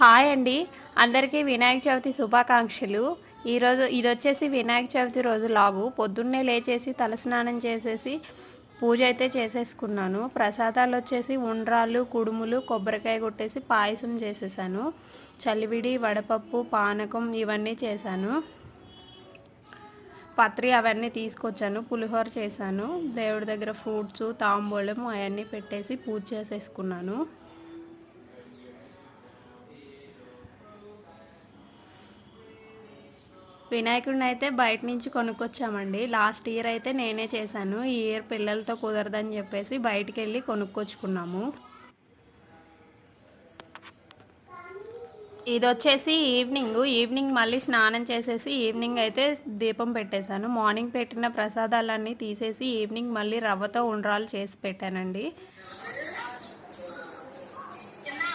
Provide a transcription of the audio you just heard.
Hi అండి. అందరికీ వినాయక చవితి శుభాకాంక్షలు. ఇది వచ్చేసి వినాయక చవితి రోజు లాగు. పొద్దున్నే లేచేసి తలస్నానం చేసేసి పూజ అయితే చేసేసుకున్నాను. ప్రసాదాలు వచ్చేసి ఉండ్రాళ్ళు, కుడుములు, కొబ్బరికాయ కొట్టేసి పాయసం చేసేసాను. చలివిడి, వడపప్పు, పానకం ఇవన్నీ చేశాను. పత్రి అవన్నీ తీసుకొచ్చాను. పులిహోర చేశాను. దేవుడి దగ్గర ఫ్రూట్స్, తాంబూలం అవన్నీ పెట్టేసి పూజ చేసేసుకున్నాను. వినాయకుడిని అయితే బయట నుంచి కొనుక్కొచ్చామండి. లాస్ట్ ఇయర్ అయితే నేనే చేశాను. ఈ ఇయర్ పిల్లలతో కుదరదని చెప్పేసి బయటికి వెళ్ళి కొనుక్కొచ్చుకున్నాము. ఇది వచ్చేసి ఈవినింగ్ మళ్ళీ స్నానం చేసేసి ఈవినింగ్ అయితే దీపం పెట్టేశాను. మార్నింగ్ పెట్టిన ప్రసాదాలన్నీ తీసేసి ఈవినింగ్ మళ్ళీ రవ్వతో ఉండ్రాలు చేసి పెట్టానండి.